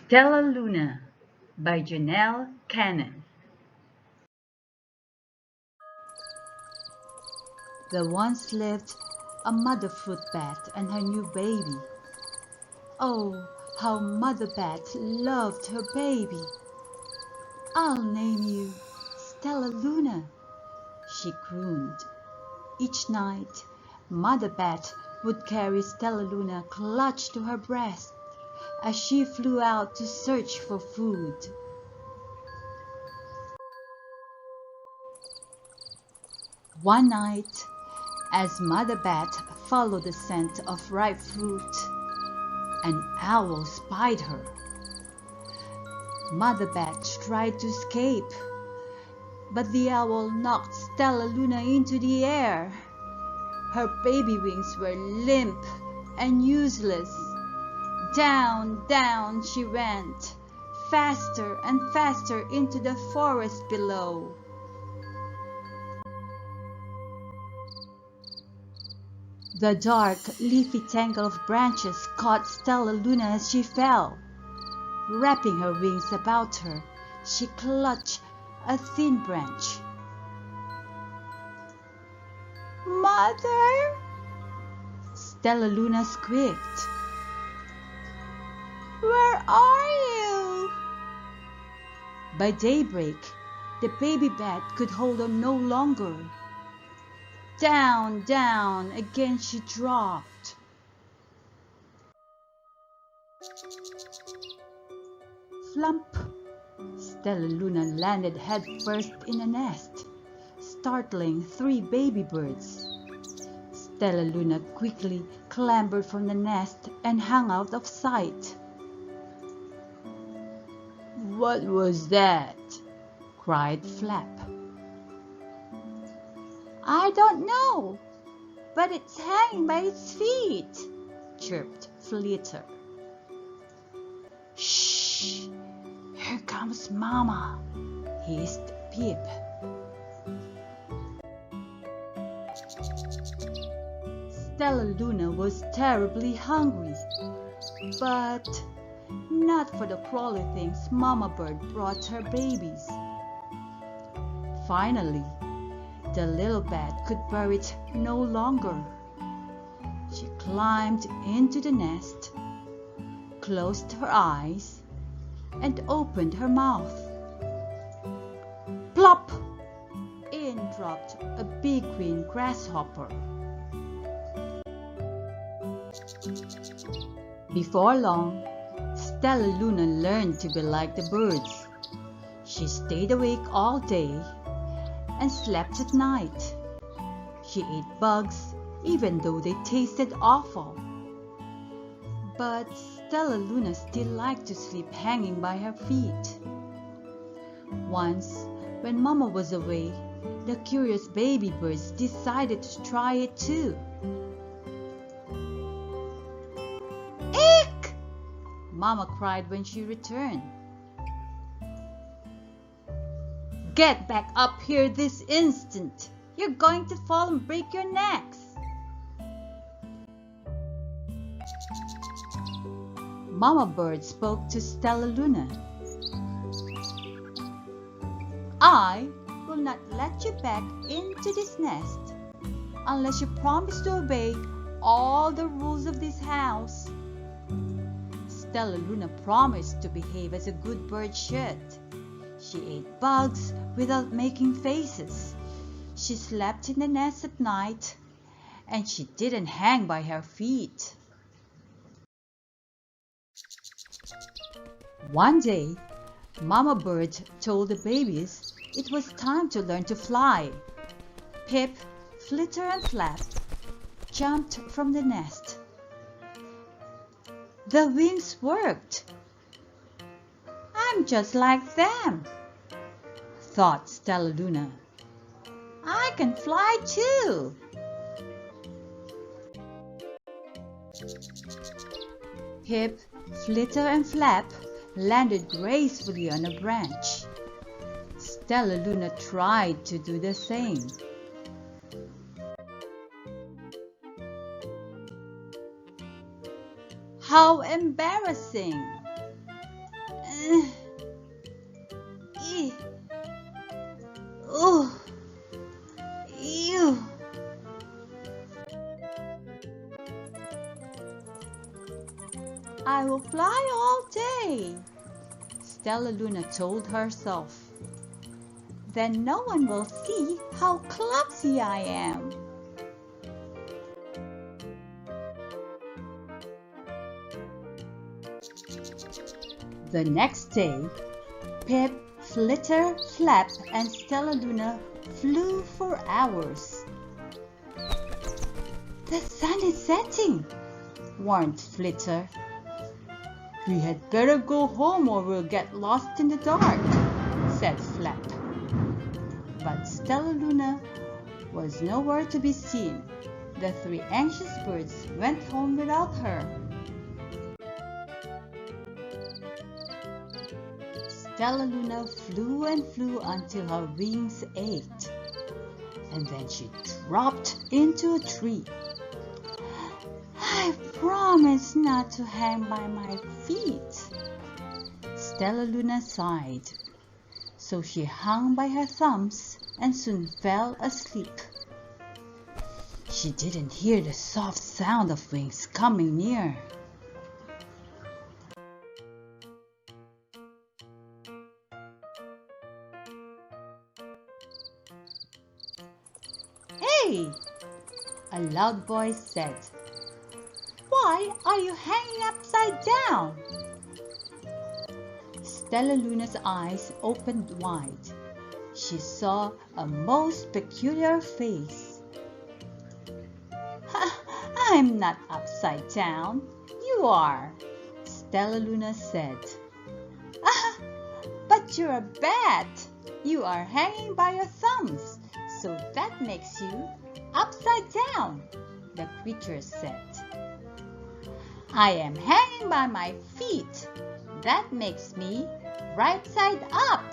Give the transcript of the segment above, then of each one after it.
STELLALUNA by Janelle Cannon. There once lived a mother fruit bat and her new baby. Oh, how Mother Bat loved her baby! "I'll name you Stellaluna," she crooned. Each night, Mother Bat would carry Stellaluna clutched to her breast as she flew out to search for food. One night, as Mother Bat followed the scent of ripe fruit, an owl spied her. Mother Bat tried to escape, but the owl knocked Stellaluna into the air. Her baby wings were limp and useless. Down, down she went, faster and faster into the forest below. The dark, leafy tangle of branches caught Stellaluna as she fell. Wrapping her wings about her, she clutched a thin branch. "Mother!" Stellaluna squeaked. "Where are you?" By daybreak, the baby bat could hold on no longer. Down, down again she dropped. Flump! Stellaluna landed headfirst in a nest, startling 3 baby birds. Stellaluna quickly clambered from the nest and hung out of sight. "What was that?" cried Flap. "I don't know, but it's hanging by its feet," chirped Flitter. "Shh! Here comes Mama," hissed Pip. Stellaluna was terribly hungry, but not for the crawly things Mama Bird brought her babies. Finally, the little bat could bear it no longer. She climbed into the nest, closed her eyes, and opened her mouth. Plop! In dropped a big green grasshopper. Before long, Stellaluna learned to be like the birds. She stayed awake all day and slept at night. She ate bugs even though they tasted awful. But Stellaluna still liked to sleep hanging by her feet. Once, when Mama was away, the curious baby birds decided to try it too. "Eek!" Mama cried when she returned. "Get back up here this instant! You're going to fall and break your necks!" Mama Bird spoke to Stellaluna. "I will not let you back into this nest unless you promise to obey all the rules of this house." Stellaluna promised to behave as a good bird should. She ate bugs without making faces. She slept in the nest at night, and she didn't hang by her feet. One day, Mama Bird told the babies it was time to learn to fly. Pip, Flitter, and Flap jumped from the nest. The wings worked. "I'm just like them," thought Stellaluna. "I can fly too." Pip, Flitter, and Flap landed gracefully on a branch. Stellaluna tried to do the same. "How embarrassing!" Eh. Oh, ew. I will fly all day, STELLALUNA told herself. Then no one will see how clumsy I am. The next day, Pip, Flitter, Flap, and STELLALUNA flew for hours. The sun is setting, warned Flitter. We had better go home or we'll get lost in the dark, said Flap. But STELLALUNA was nowhere to be seen. The three anxious birds went home without her. STELLALUNA flew and flew until her wings ached, and then she dropped into a tree. I promised not to hang by my feet, STELLALUNA sighed. So she hung by her thumbs and soon fell asleep. She didn't hear the soft sound of wings coming near. Hey! A loud voice said. Why are you hanging upside down? STELLALUNA's eyes opened wide. She saw a most peculiar face. I'm not upside down. You are, STELLALUNA said. But you're a bat. You are hanging by your thumbs, so that makes you upside down, the creature said. I am hanging by my feet. That makes me right side up.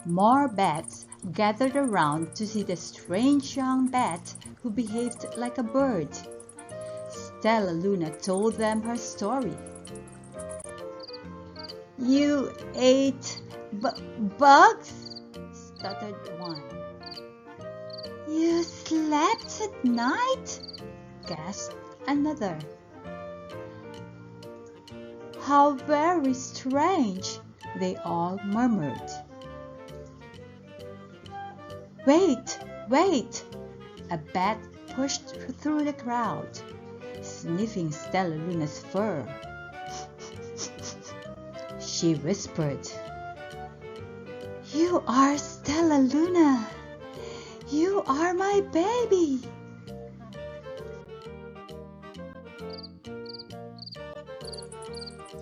More bats gathered around to see the strange young bat who behaved like a bird. STELLALUNA told them her story. You ate bugs? Stuttered one. You slept at night? Gasped another. How very strange, they all murmured. Wait, wait! A bat pushed through the crowd, sniffing STELLALUNA's fur. She whispered, You are STELLALUNA. You are my baby.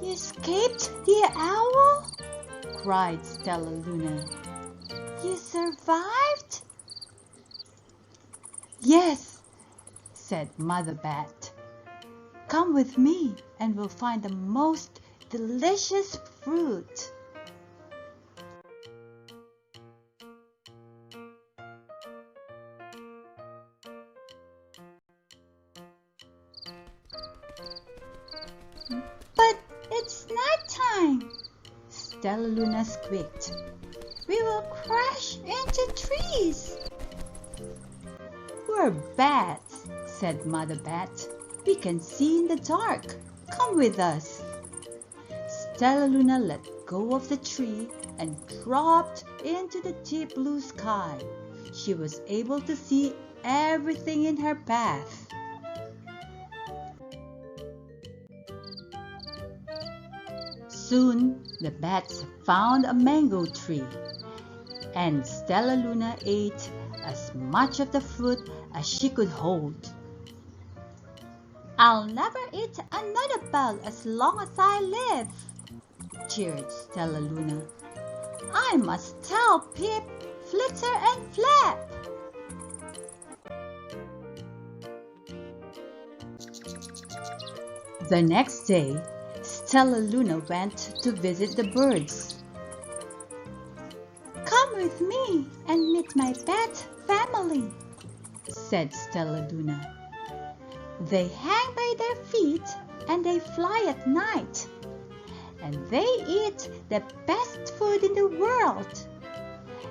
You escaped the owl? Cried STELLALUNA. You survived? Yes, said Mother Bat. Come with me and we'll find the most delicious fruit. But it's nighttime, STELLALUNA squeaked. We will crash into trees. We're bats, said Mother Bat. We can see in the dark. Come with us. STELLALUNA let go of the tree and dropped into the deep blue sky. She was able to see everything in her path. Soon the bats found a mango tree, and STELLALUNA ate as much of the fruit as she could hold. I'll never eat another bug as long as I live, cheered STELLALUNA. I must tell Pip, Flitter, and Flap. The next day, STELLALUNA went to visit the birds. Come with me and meet my bat family, said STELLALUNA. They hang by their feet and they fly at night. And they eat the best food in the world.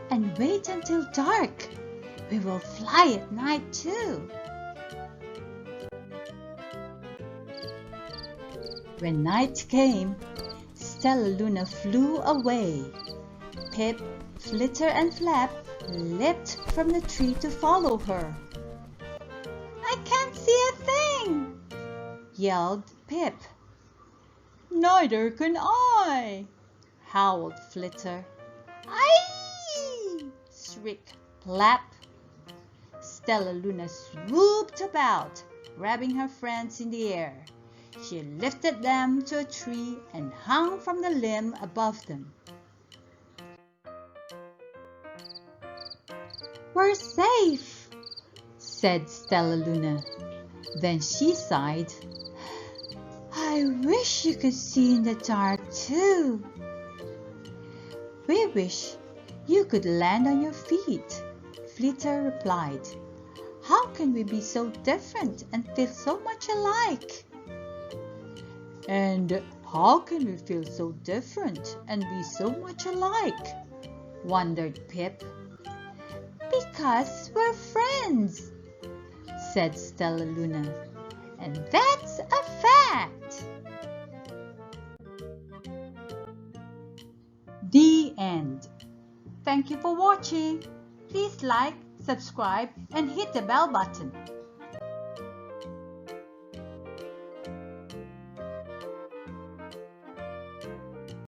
And wait until dark. We will fly at night too. When night came, STELLALUNA flew away. Pip, Flitter, and Flap leapt from the tree to follow her. "I can't see a thing!" yelled Pip. "Neither can I!" howled Flitter. "Aye!" shrieked Flap. STELLALUNA swooped about, grabbing her friends in the air. She lifted them to a tree and hung from the limb above them. "We're safe," said STELLALUNA. Then she sighed. "I wish you could see in the dark too." "We wish you could land on your feet," Flitter replied. "How can we be so different and feel so much alike?" "And how can we feel so different and be so much alike?" wondered Pip. "Because we're friends," said STELLALUNA. "And that's a fact." The end. Thank you for watching. Please like, subscribe, and hit the bell button.